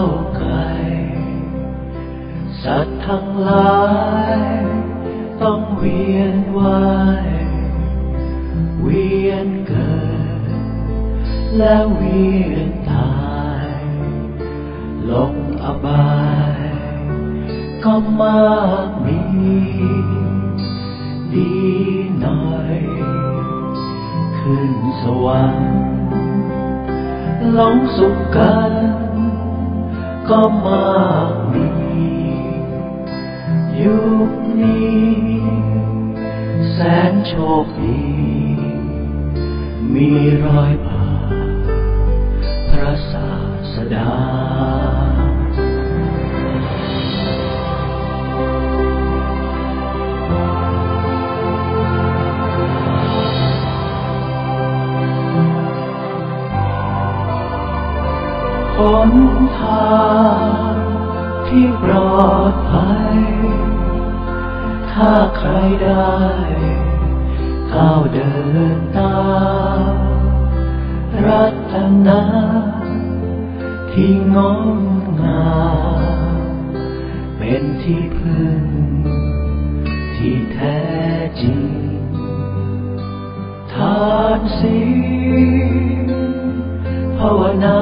าวไกลสัตว์ทั้งหลายต้องเวียนว่ายเวียนเกิดและเวียนตายลงอบายก็มากมีดีหน่อยขึ้นสวรรค์ลงสุขกันก็มากมียุคนี้แสนโชคดีมีรอยบาทพระศาสดาหนทางที่ปลอดภัยถ้าใครได้ก้าวเดินตามรัตนะที่งดงามเป็นที่พึ่งที่แท้จริงทานศีลภาวนา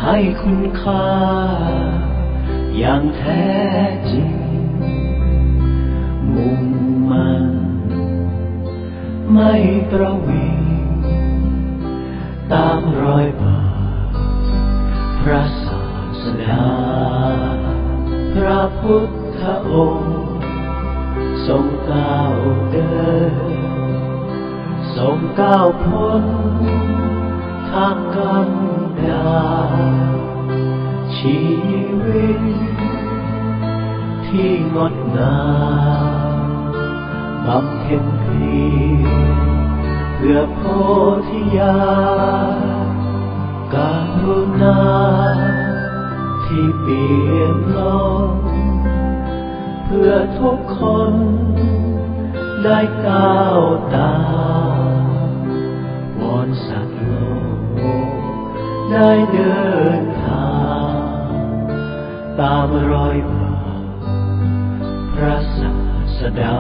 ให้คุณค่าอย่างแท้จริงมุ่งมั่นไม่ประวิงตามรอยบาทพระศาสดาพระพุทธองค์ทรงก้าวเดินทรงก้าวพ้นทางกันดารชีวิตที่งดงามบำเพ็ญเพียรเพื่อโพธิญาณกรุณาที่เปี่ยมล้นเพื่อทุกคนได้ก้าวตามวอนสัตว์โลกได้เดินทางตามรอยบาทพระศาสดา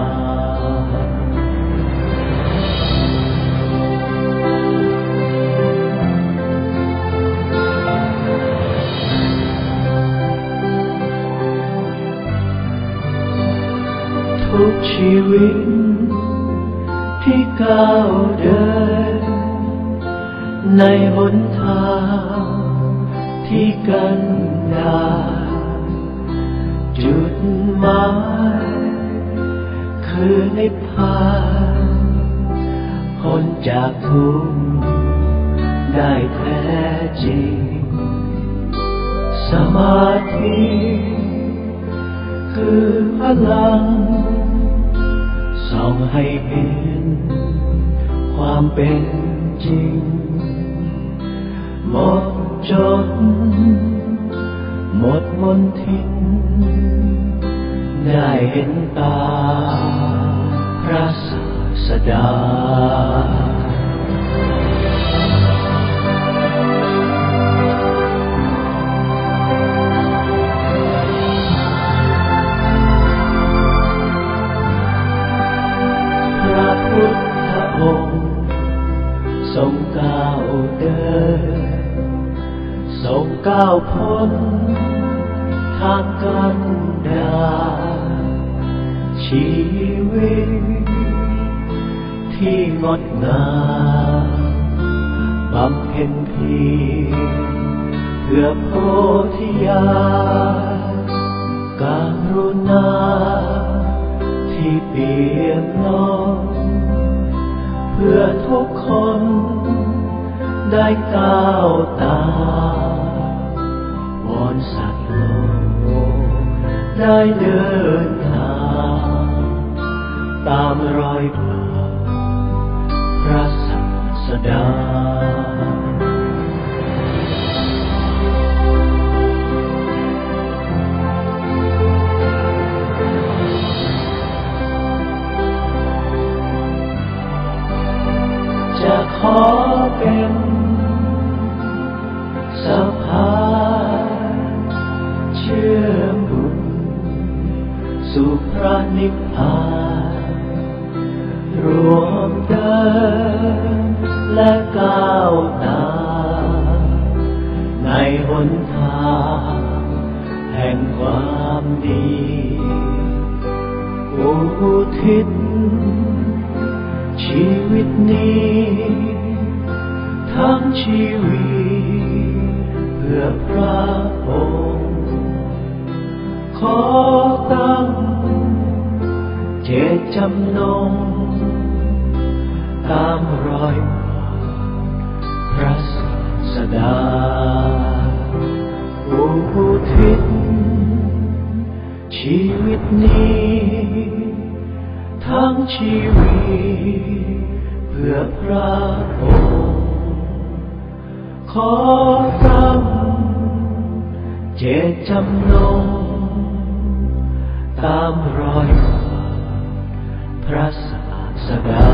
ทุกชีวิตที่ก้าวเดินในหนทางที่กันดารจุดหมายคือนิพพานพ้นจากทุกข์ได้แท้จริงสมาธิคือพลังส่องให้เห็นความเป็นจริงหมดจดหมดมนทินได้เห็นตาพระศาสดาพระพุทธองค์ทรงก้าวเดินทรงก้าวพ้นทางกันดารชีวิตที่งดงามบำเพ็ญเพียรเพื่อโพธิญาณกรุณาที่เปี่ยมล้นเพื่อทุกคนได้ก้าวตามวอนสัตว์โลกได้เดินทางตามรอยบาทพระศาสดาจะขอเป็นสะพาน นิพพานรวมเดินและก้าวตามในหนทางแห่งความดีอุทิศชีวิตนี้ทั้งชีวิตเพื่อพระองค์ขอตั้งเจตจำนงตามรอยพระศาสดาอุทิศชีวิตนี้ทั้งชีวิตเพื่อพระองค์ขอตั้งเจตจำนงตามรอยพระศาสดา